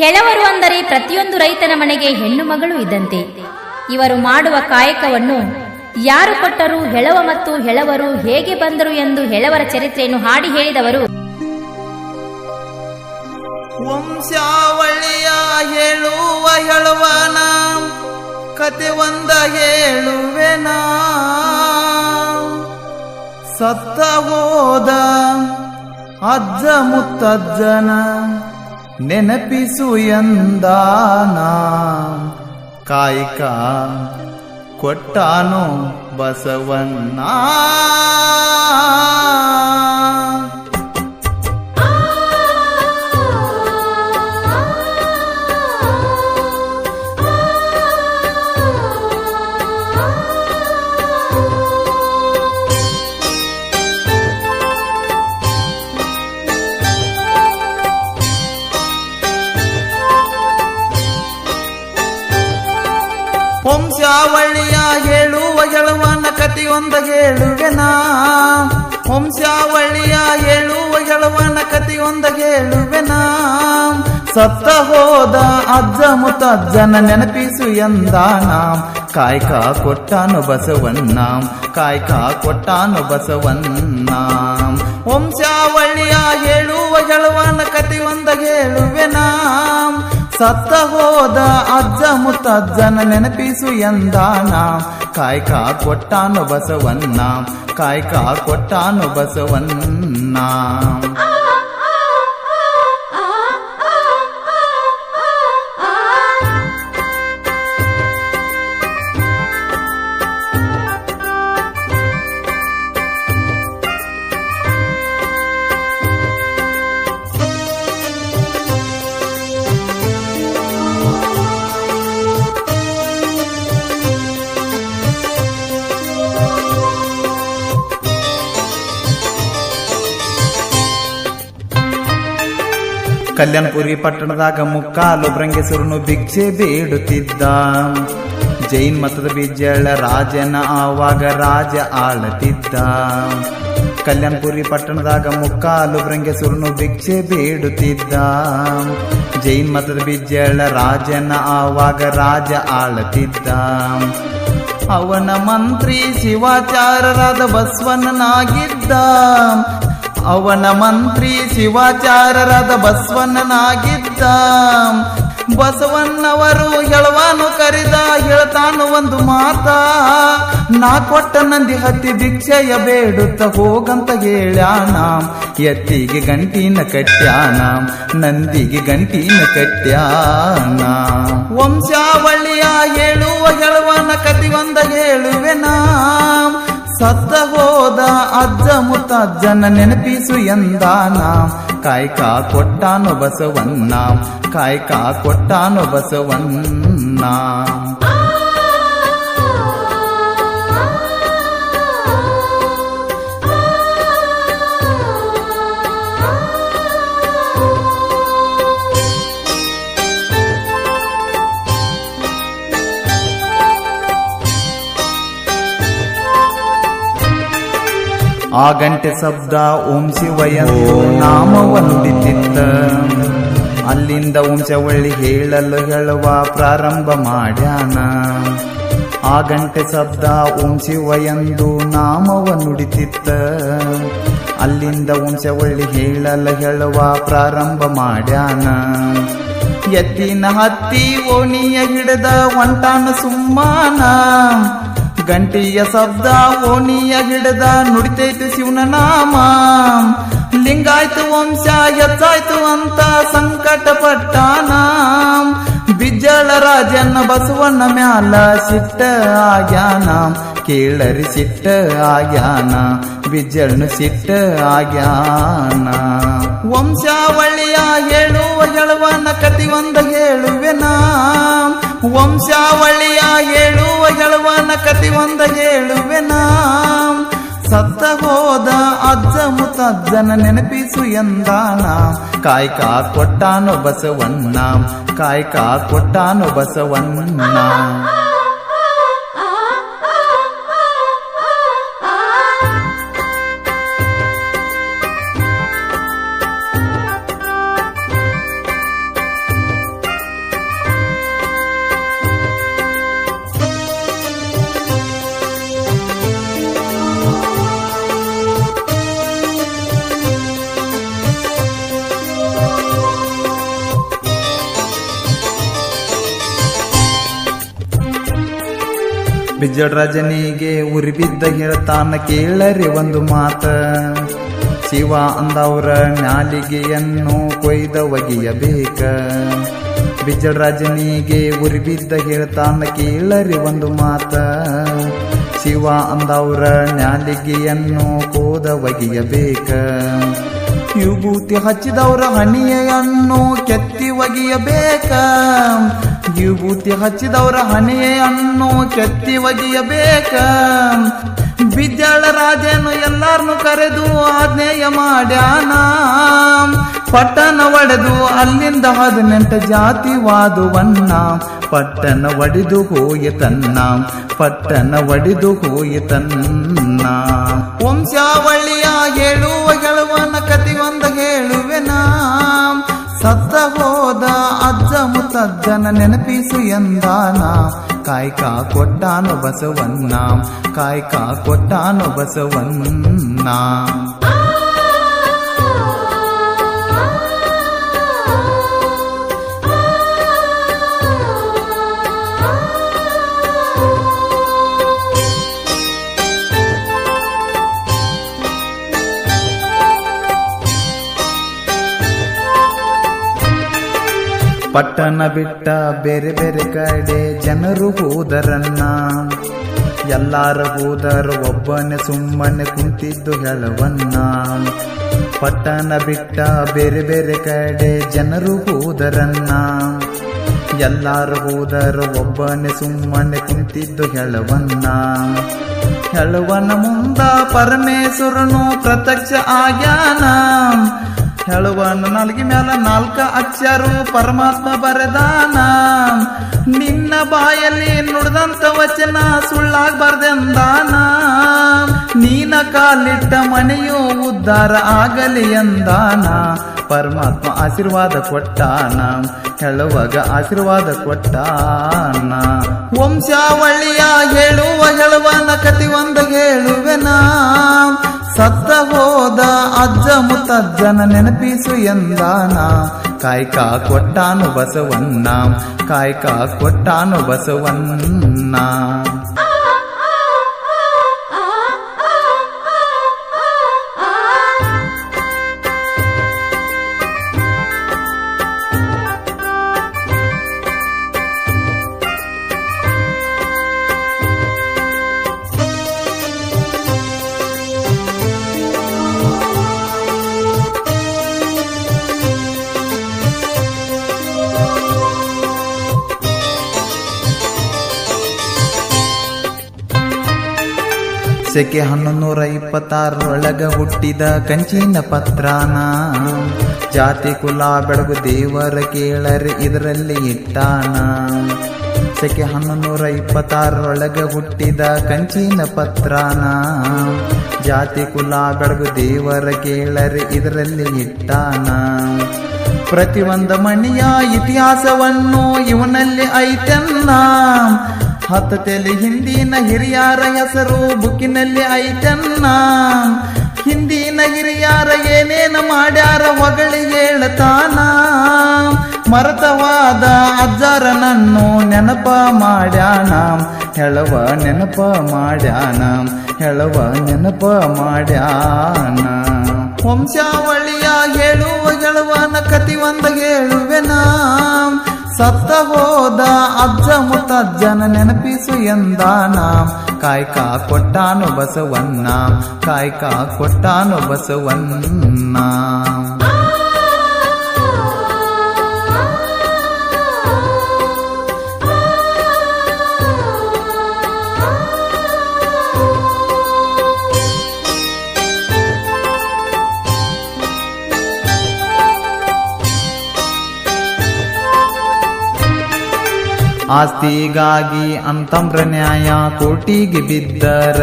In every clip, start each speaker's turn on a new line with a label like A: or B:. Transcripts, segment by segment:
A: ಹೆಳವರು ಅಂದರೆ ಪ್ರತಿಯೊಂದು ರೈತನ ಮನೆಗೆ ಹೆಣ್ಣು ಮಗಳು ಇದ್ದಂತೆ. ಇವರು ಮಾಡುವ ಕಾಯಕವನ್ನು ಯಾರು ಕೊಟ್ಟರು, ಹೆಳವ ಮತ್ತು ಹೆಳವರು ಹೇಗೆ ಬಂದರು ಎಂದು ಹೆಳವರ ಚರಿತ್ರೆಯನ್ನು ಹಾಡಿ ಹೇಳಿದವರು
B: ವಂಶಾವಳಿಯ ಹೇಳುವ ಹೆಳವನ ಕತೆ ಒಂದ ಹೇಳುವೆನ. ಸತ್ತ ಹೋದ ಅಜ್ಜ ಮುತ್ತಜ್ಜನ ನೆನಪಿಸು ಎಂದಾನ. ಕಾಯಕ ಕೊಟ್ಟಾನು ಬಸವಣ್ಣ. ವಂಶಾವಳಿಯ ಹೇಳುವ ಹೆಳವನ ಕಥೆಯೊಂದ ಹೇಳುವೆನಾ. ವಂಶಾವಳಿಯ ಹೇಳುವ ಹೆಳವನ ಕಥೆಯೊಂದ ಹೇಳುವೆನಾ. ಸತ್ತ ಹೋದ ಅಜ್ಜ ಮುತ್ತಜ್ಜನ ನೆನಪಿಸು ಎಂದಾನ. ಕಾಯಕ ಕೊಟ್ಟಾನು ಬಸವಣ್ಣ, ಕಾಯಕ ಕೊಟ್ಟಾನು ಬಸವಣ್ಣ. ವಂಶಾವಳಿಯ ಹೇಳುವ ಹೆಳವನ ಕಥೆಯೊಂದ ಹೇಳುವೆನಾ. ಸತ್ತ ಹೋದ ಅಜ್ಜ ಮುತ್ತಜ್ಜನ ನೆನಪಿಸು ಎಂದಾನ. ಕಾಯಕ ಕೊಟ್ಟಾನು ಬಸವಣ್ಣ, ಕಾಯಕ ಕೊಟ್ಟಾನು ಬಸವಣ್ಣ. ಕಲ್ಯಾಣಪುರಿ ಪಟ್ಟಣದಾಗ ಮುಕ್ಕಾಲು ಬ್ರಂಗೇಶ್ವರನು ಭಿಕ್ಷೆ ಬೇಡುತ್ತಿದ್ದ. ಜೈನ್ ಮತದ ಬಿಜ್ಜಳ ರಾಜನ ಆವಾಗ ರಾಜ ಆಳತಿದ್ದ. ಕಲ್ಯಾಣಪುರಿ ಪಟ್ಟಣದಾಗ ಮುಕ್ಕಾಲು ಬ್ರಂಗೇಶ್ವರನು ಭಿಕ್ಷೆ ಬೇಡುತ್ತಿದ್ದ. ಜೈನ್ ಮತದ ಬಿಜ್ಜಳ ರಾಜನ ಆವಾಗ ರಾಜ ಆಳತಿದ್ದ. ಅವನ ಮಂತ್ರಿ ಶಿವಾಚಾರ್ಯರಾದ ಬಸವಣ್ಣನಾಗಿದ್ದ. ಅವನ ಮಂತ್ರಿ ಶಿವಾಚಾರ್ಯರಾದ ಬಸವಣ್ಣನಾಗಿದ್ದ. ಬಸವಣ್ಣವರು ಹೆಳವನು ಕರೆದ ಹೇಳ್ತಾನು ಒಂದು ಮಾತ. ನಾ ಕೊಟ್ಟ ನಂದಿ ಹತ್ತಿ ಭಿಕ್ಷೆಯ ಬೇಡುತ್ತ ಹೋಗಂತ ಹೇಳ್ಯಾನ. ಎತ್ತಿಗೆ ಗಂಟಿನ ಕಟ್ಯಾನ, ನಂದಿಗೆ ಗಂಟಿನ ಕಟ್ಯಾನ. ವಂಶಾವಳಿಯ ಹೇಳುವ ಹೆಳವನ ಕಥೆಯೊಂದ ಹೇಳುವೆನಾ. ಸತ್ತ ಹೋದ ಅಜ್ಜ ಮುತ್ತಜ್ಜನ ನೆನಪಿಸು ಎಂದಾನ. ಕಾಯಕ ಕೊಟ್ಟಾನು ಬಸವಣ್ಣ, ಕಾಯಕ ಕೊಟ್ಟಾನು ಬಸವಣ್ಣ. ಆ ಗಂಟೆ ಶಬ್ದ ಓಂ ಶಿವಯ್ಯಂದು ನಾಮವನ್ನುಡಿತಿತ್ತ. ಅಲ್ಲಿಂದ ವಂಶವಳ್ಳಿ ಹೇಳಲು ಹೇಳುವ ಪ್ರಾರಂಭ ಮಾಡ್ಯಾನ. ಆ ಗಂಟೆ ಶಬ್ದ ಓಂ ಶಿವಯ್ಯಂದು ನಾಮವನ್ನುಡಿತಿತ್ತ. ಅಲ್ಲಿಂದ ವಂಶವಳ್ಳಿ ಹೇಳಲು ಹೇಳುವ ಪ್ರಾರಂಭ ಮಾಡ್ಯಾನ. ಎತ್ತಿನ ಹತ್ತಿ ಓಣಿಯ ಹಿಡಿದ ಹೊಂಟಾನ ಸುಮ್ಮಾನ. ಗಂಟಿಯ ಶಬ್ದ ಓಣಿಯ ಹಿಡಿದ ನುಡಿತೈತು ಶಿವನ ನಾಮ. ಲಿಂಗಾಯ್ತು ವಂಶ ಎತ್ತಾಯ್ತು ಅಂತ ಸಂಕಟ ಪಟ್ಟಾನ. ಬಿಜ್ಜಳ ರಾಜನ ಬಸವಣ್ಣ ಮ್ಯಾಲ ಸಿಟ್ಟ ಆಗ್ಯಾನ. ಕೇಳರಿ ಸಿಟ್ಟ ಆಗ್ಯಾನ, ಬಿಜ್ಜಳನು ಸಿಟ್ಟ ಆಗ್ಯಾನ. ವಂಶಾವಳಿಯ ಹೇಳುವ ಹೆಳವನ ಕಥೆಯೊಂದ ಹೇಳುವೆನಾ. ವಂಶಾವಳಿಯ ಹೇಳುವ ಹೆಳವನ ಕಥೆಯೊಂದ ಹೇಳುವೆನಾ. ಸತ್ತ ಹೋದ ಅಜ್ಜ ಮುತ್ತಜ್ಜನ ನೆನಪಿಸು ಎಂದಾನ. ಕಾಯಕ ಕೊಟ್ಟಾನು ಬಸವಣ್ಣ, ಕಾಯಕ ಕೊಟ್ಟಾನು ಬಸವಣ್ಣ. ಬಿಜ್ಜಳ ರಜನಿಗೆ ಉರಿ ಬಿದ್ದ ಹೇಳ್ತಾನ ಕೇಳರಿ ಒಂದು ಮಾತ. ಶಿವ ಅಂದವ್ರ ನಾಲಿಗೆಯನ್ನು ಕೊಯ್ದ ಒಗೆಯಬೇಕ. ಬಿಜ್ಜಳ ರಜನಿಗೆ ಉರಿ ಬಿದ್ದ ಹೇಳ್ತಾನ ಕೇಳರಿ ಒಂದು ಮಾತ. ಶಿವ ಅಂದವ್ರ ನಾಲಿಗೆಯನ್ನು ಕೋದ ಒಗೆಯಬೇಕ. ವಿಭೂತಿ ಹಚ್ಚಿದವ್ರ ಹಣೆಯನ್ನು ಕೆತ್ತಿ ಒಗೆಯಬೇಕ. ವಿಭೂತಿ ಹಚ್ಚಿದವ್ರ ಹಣೆಯನ್ನು ಕೆತ್ತಿ ಒಗೆಯಬೇಕ. ಬಿಜ್ಜಳ ರಾಜನು ಎಲ್ಲಾರನ್ನು ಕರೆದು ಆಜ್ಞೇಯ ಮಾಡ್ಯಾನ. ಪಟ್ಟಣ ಒಡೆದು ಅಲ್ಲಿಂದ 18 ಜಾತಿವಾದುವನ್ನ ಪಟ್ಟಣ ಒಡೆದು ಹೋಯಿತನ್ನ. ಪಟ್ಟಣ ಒಡೆದು ಹೋಯಿತನ್ನ. ವಂಶಾವಳಿಯ ಹೇಳುವ ಗೆಳುವನ ಕತಿಯೊಂದ ಹೇಳುವೆನ. ಸತ್ತ ಹೋದ ಅಜ್ಜ ಮುತ್ತಜ್ಜನ ನೆನಪಿಸು ಎಂದಾನ. ಕಾಯ್ಕ ಕೊಟ್ಟಾನು ಬಸವನ್ನ. ಕಾಯ್ಕ ಕೊಟ್ಟಾನು ಬಸವನ್ನ. ಪಟ್ಟಣ ಬಿಟ್ಟ ಬೇರೆ ಬೇರೆ ಕಡೆ ಜನರು ಹೋದರನ್ನ. ಎಲ್ಲಾರ ಹೋದರು ಒಬ್ಬನೇ ಸುಮ್ಮನೆ ಕುಂತಿದ್ದು ಹೇಳವನ್ನ. ಪಟ್ಟಣ ಬಿಟ್ಟ ಬೇರೆ ಬೇರೆ ಕಡೆ ಜನರು ಹೋದರನ್ನ. ಎಲ್ಲಾರು ಹೋದರು ಒಬ್ಬನೇ ಸುಮ್ಮನೆ ಕುಂತಿದ್ದು ಹೇಳವನ್ನ. ಹೇಳುವನ ಮುಂದ ಪರಮೇಶ್ವರನು ಪ್ರತ್ಯಕ್ಷ ಆಗ್ಯಾನ. ಹೇಳುವನು ನಾಲ್ಗಿ ಮ್ಯಾಲ 4 ಅಕ್ಷರ ಪರಮಾತ್ಮ ಬರೆದಾನ. ನಿನ್ನ ಬಾಯಲ್ಲಿ ನುಡಿದಂತ ವಚನ ಸುಳ್ಳಾಗಬಾರ್ದೆಂದಾನ. ನೀನ ಕಾಲಿಟ್ಟ ಮನೆಯು ಉದ್ಧಾರ ಆಗಲಿ ಎಂದಾನ. ಪರಮಾತ್ಮ ಆಶೀರ್ವಾದ ಕೊಟ್ಟಾನ. ಹೇಳುವಾಗ ಆಶೀರ್ವಾದ ಕೊಟ್ಟಾನ. ವಂಶಾವಳಿಯ ಹೇಳುವನ ಕತಿ ಒಂದು ಹೇಳುವೆನ. ಸತ್ತ ಹೋದ ಅಜ್ಜ ಮುತ್ತಜ್ಜನ ನೆನಪಿಸು ಎಂದಾನ. ಕಾಯ್ಕ ಕೊಟ್ಟಾನು ಬಸವನ್ನ. ಕಾಯ್ಕ ಕೊಟ್ಟಾನು ಬಸವನ್ನ. ಸೆಕೆ 1126 ಹುಟ್ಟಿದ ಕಂಚಿನ ಪತ್ರಾನ. ಜಾತಿ ಕುಲ ಬೆಳಗು ದೇವರ ಕೇಳರೆ ಇದರಲ್ಲಿ ಇಟ್ಟಾನ. ಸೆಕೆ 1126 ಹುಟ್ಟಿದ ಕಂಚಿನ ಪತ್ರಾನ. ಜಾತಿ ಕುಲ ಬೆಳಗು ದೇವರ ಕೇಳರೆ ಇದರಲ್ಲಿ ಇಟ್ಟಾನ. ಪ್ರತಿಯೊಂದು ಮಣಿಯ ಇತಿಹಾಸವನ್ನು ಇವನಲ್ಲಿ ಐತನ್ನ. 10 ತಲೆ ಹಿಂದಿನ ಹಿರಿಯಾರ ಹೆಸರು ಬುಕ್ಕಿನಲ್ಲಿ ಐತನ್ನ. ಹಿಂದಿನ ಹಿರಿಯಾರ ಏನೇನ ಮಾಡ್ಯಾರ ಹೊಗಳಿ ಹೇಳ್ತಾನ. ಮರತವಾದ ಅಜ್ಜಾರನನ್ನು ನೆನಪ ಮಾಡ್ಯಾನ. ಹೇಳುವ ನೆನಪ ಮಾಡ್ಯಾನ. ಹೇಳುವ ನೆನಪ ಮಾಡ್ಯಾನ. ವಂಶಾವಳಿಯ ಹೇಳುವನ ಕತಿ ಒಂದು ಹೇಳುವೆನ. ಸತ್ತ ಹೋದ ಅಜ್ಜ ಮುತ್ತಜ್ಜನ ನೆನಪಿಸು ಎಂದಾನ. ಕಾಯ್ಕ ಕೊಟ್ಟಾನು ಬಸವನ್ನ. ಕಾಯ್ಕ ಕೊಟ್ಟಾನು ಬಸವನ್ನ. ಆಸ್ತಿಗಾಗಿ ಅಂತಮ್ರ ನ್ಯಾಯ ಕೋಟಿಗೆ ಬಿದ್ದರ.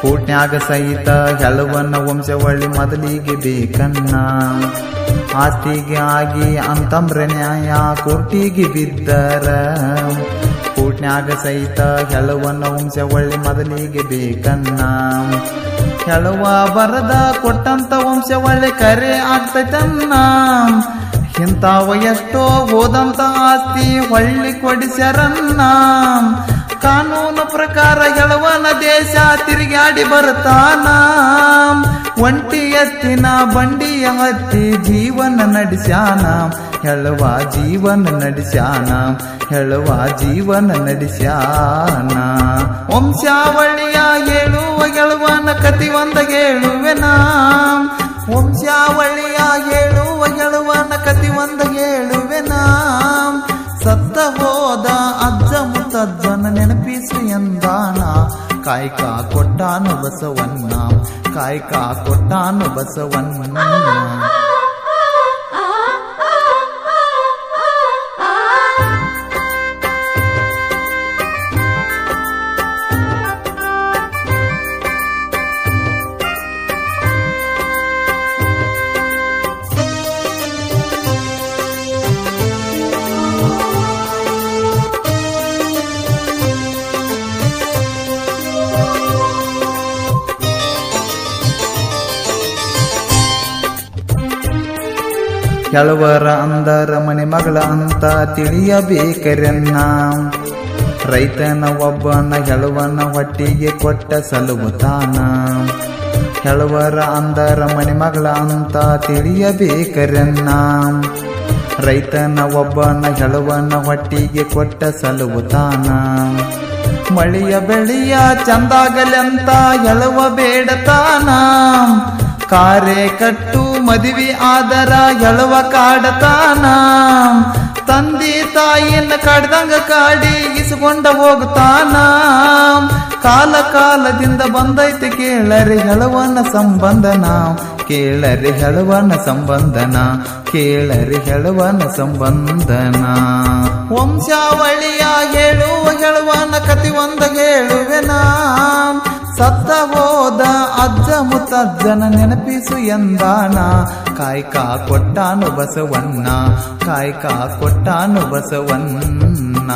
B: ಕೋಟ್ನ್ಯಾಗ ಸಹಿತ ಹೇಳುವನ್ನ ವಂಶವಳ್ಳಿ ಮೊದಲಿಗೆ ಬೇಕನ್ನ. ಆಸ್ತಿಗಾಗಿ ಅಂತಮ್ರ ನ್ಯಾಯ ಕೋಟಿಗೆ ಬಿದ್ದರ. ಕೋಟ್ನ್ಯಾಗ ಸಹಿತ ಹೇಳುವನ್ನ ವಂಶವಳ್ಳಿ ಮೊದಲಿಗೆ ಬೇಕನ್ನ. ಹೇಳುವ ಬರದ ಕೊಟ್ಟಂತ ವಂಶವಳ್ಳಿ ಕರೆ ಆಗ್ತೈತನ್ನ. ಇಂಥವ ಎಷ್ಟೋ ಹೋದಂತ ಆಸ್ತಿ ಹೊಳ್ಳಿ ಕೊಡಿಸ್ಯಾರನ್ನ. ಕಾನೂನು ಪ್ರಕಾರ ಗೆಳವನ ದೇಶ ತಿರುಗಾಡಿ ಬರ್ತಾನ. ಒಂಟಿ ಎತ್ತಿನ ಬಂಡಿಯ ಹತ್ತಿ ಜೀವನ ನಡೆಸ್ಯಾನ. ಹೇಳುವ ಜೀವನ ನಡೆಸ್ಯಾನ. ಹೇಳುವ ಜೀವನ ನಡೆಸ್ಯಾನ. ವಂಶಾವಳಿಯ ಹೇಳುವ ಗೆಳವನ ಕತಿ ಒಂದ ಹೇಳುವೆನ. ವಂಶಾವಳಿಯ ಹೇಳುವ ಗೆಳವನ ಕತಿ ಒಂದ ಹೇಳುವೆನ. ಸತ್ತ ಹೋದ ಅಜ್ಜ ಮುತ್ತಜ್ಜನ ನೆನಪಿಸು ಎಂದಾನ. ಕಾಯ್ಕ ಕೊಟ್ಟಾನು ಬಸವಣ್ಣ. ಕಾಯ್ಕ ಕೊಟ್ಟಾನು ಬಸವಣ್ಣ. ಕೆಲವರ ಅಂದರ ಮನೆ ಮಗಳ ಅಂತ ತಿಳಿಯಬೇಕರೆನ್ನ. ರೈತನ ಒಬ್ಬನ ಹೆಳವನ ಹೊಟ್ಟಿಗೆ ಕೊಟ್ಟ ಸಲುವುತಾನ. ಕೆಲವರ ಅಂದರ ಮನೆ ಮಗಳ ಅಂತ ತಿಳಿಯಬೇಕರೆನ್ನ. ರೈತನ ಒಬ್ಬನ ಹೆಳವನ ಹೊಟ್ಟಿಗೆ ಕೊಟ್ಟ ಸಲುವುತಾನ. ಮಳಿಯ ಬೆಳೆಯ ಚಂದಾಗಲೆಂತ ಹೆಳವ ಬೇಡತಾನ. ಕಾರೆ ಕಟ್ಟು ಮದುವೆ ಆದರ ಹೆಳವ ಕಾಡತಾನ. ತಂದೆ ತಾಯಿಯನ್ನ ಕಾಡ್ದಂಗ ಕಾಡಿ ಇಸ್ಕೊಂಡ ಹೋಗ್ತಾನ. ಕಾಲ ಕಾಲದಿಂದ ಬಂದೈತೆ ಕೇಳರಿ ಹೆಳವನ ಸಂಬಂಧನ. ಕೇಳರಿ ಹೆಳವನ ಸಂಬಂಧನ. ಕೇಳರಿ ಹೆಳವನ ಸಂಬಂಧನ. ವಂಶಾವಳಿಯ ಹೇಳುವ ಹೆಳವನ ಕತಿ ಒಂದ ಹೇಳುವೆನ. ಸತ್ತ ಹೋದ ಅಜ್ಜ ಮುತ್ತಜ್ಜನ ನೆನಪಿಸು ಎಂದಾನ. ಕಾಯ್ಕ ಕೊಟ್ಟಾನು ಬಸವಣ್ಣ. ಕಾಯ್ಕ ಕೊಟ್ಟಾನು ಬಸವಣ್ಣ.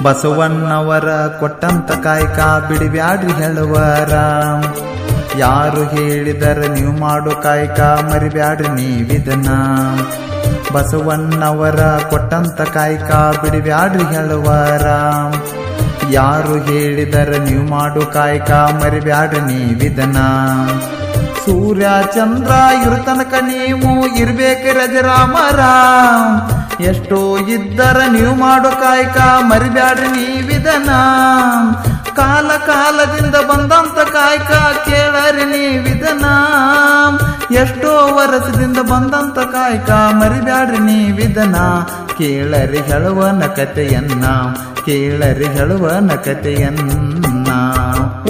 B: ಬಸವಣ್ಣವರ ಕೊಟ್ಟಂತ ಕಾಯ್ಕ ಬಿಡಿಬ್ಯಾಡ್ರಿ ಹೇಳುವರ. ಯಾರು ಹೇಳಿದರ ನೀವು ಮಾಡೋ ಕಾಯ್ಕ ಮರಿಬ್ಯಾಡ್ರಿ ನೀವಿದನ. ಬಸವಣ್ಣವರ ಕೊಟ್ಟಂತ ಕಾಯ್ಕ ಬಿಡಿಬ್ಯಾಡ್ರಿ ಹೇಳುವರ. ಯಾರು ಹೇಳಿದರ ನೀವು ಮಾಡೋ ಕಾಯ್ಕ ಮರಿಬ್ಯಾಡ್ರಿ ನೀವಿದನ. ಸೂರ್ಯ ಚಂದ್ರ ಇರುತನಕ ನೀವು ಇರ್ಬೇಕು ರಜರಾಮರ. ಎಷ್ಟೋ ಇದ್ದರ ನೀವು ಮಾಡೋ ಕಾಯ್ಕ ಮರಿಬ್ಯಾಡ್ರಿ ನೀವಿದನ. ಕಾಲ ಕಾಲದಿಂದ ಬಂದಂತ ಕಾಯ್ಕ ಕೇಳರಿ ನೀವಿದನ. ಎಷ್ಟೋ ವರ್ಷದಿಂದ ಬಂದಂತ ಕಾಯ್ಕ ಮರಿಬ್ಯಾಡ್ರಿ ನೀವಿದನ. ಕೇಳರಿ ಹೇಳುವನ ಕತೆಯನ್ನ. ಕೇಳರಿ ಹೇಳುವನ ಕತೆಯನ್ನ.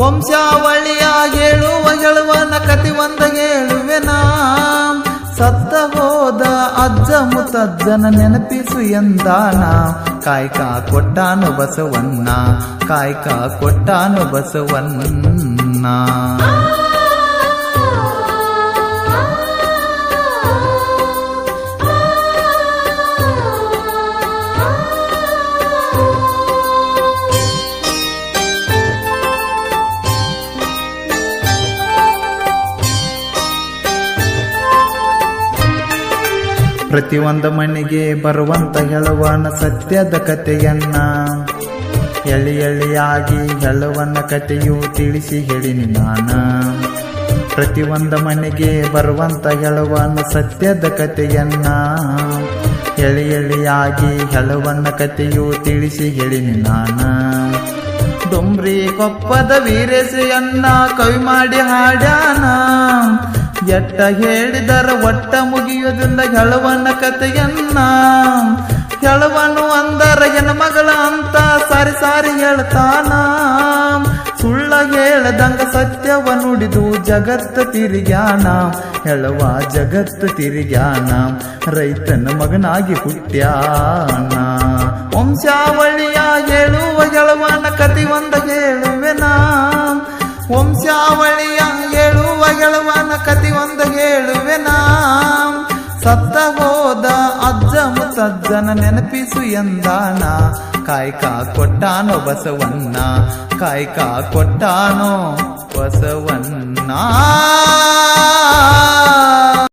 B: ವಂಶಾವಳಿಯ ಹೇಳುವ ಹೇಳುವನ ಕತಿ ಒಂದ ಹೇಳುವೆನ. ಸತ್ತ ಹೋದ ಅಜ್ಜ ಮುತ್ತಜ್ಜನ ನೆನಪಿಸು ಎಂದಾನ. ಕಾಯ್ಕ ಕೊಟ್ಟಾನು ಬಸವಣ್ಣ. ಕಾಯ್ಕ ಕೊಟ್ಟಾನು ಬಸವಣ್ಣ. ಪ್ರತಿಯೊಂದು ಮನೆಗೆ ಬರುವಂತ ಹೇಳುವನ ಸತ್ಯದ ಕಥೆಯನ್ನ. ಎಳಿ ಎಳಿಯಾಗಿ ಹೇಳುವನ ಕಥೆಯು ತಿಳಿಸಿ ಹೇಳಿನಿ ನಾನ. ಪ್ರತಿಯೊಂದು ಮನೆಗೆ ಬರುವಂತ ಹೇಳುವನ ಸತ್ಯದ ಕಥೆಯನ್ನ. ಎಳಿ ಎಳಿಯಾಗಿ ಹೇಳುವನ ಕಥೆಯು ತಿಳಿಸಿ ಹೇಳಿನಿ ನಾನ. ದುಮ್ರಿ ಕೊಪ್ಪದ ವೀರೇಶಯನ್ನ ಕವಿ ಮಾಡಿ ಹಾಡ್ಯಾನ. ಎಟ್ಟ ಹೇಳಿದರ ಒಟ್ಟ ಮುಗಿಯುವುದಿಲ್ಲ ಹೇಳುವನ ಕಥೆಯನ್ನ. ಹೇಳುವನು ಅಂದರ ಹೆಣ್ಮಗಳ ಅಂತ ಸಾರಿ ಸಾರಿ ಹೇಳ್ತಾನ. ಸುಳ್ಳ ಹೇಳದಂಗ ಸತ್ಯವ ನುಡಿದು ಜಗತ್ತು ತಿರುಗ್ಯಾನ. ಹೇಳುವ ಜಗತ್ತು ತಿರುಗ್ಯಾನ. ರೈತನ ಮಗನಾಗಿ ಹುಟ್ಟ್ಯಾನ. ವಂಶಾವಳಿಯ ಹೇಳುವ ಹೇಳುವನ ಕತಿ ಒಂದ ಹೇಳುವೆನ. ವಂಶಾವಳಿಯ ಹೇಳುವ ಹೇಳುವನ ಕತಿ ಒಂದ ಹೇಳುವೆನ. ಸತ್ತ ಹೋದ ಮುತ್ತಜ್ಜನ ನೆನಪಿಸು ಎಂದಾನ ಕಾಯ್ಕ ಕೊಟ್ಟಾನೋ ಬಸವಣ್ಣ ಕಾಯ್ಕ ಕೊಟ್ಟಾನೋ ಬಸವಣ್ಣ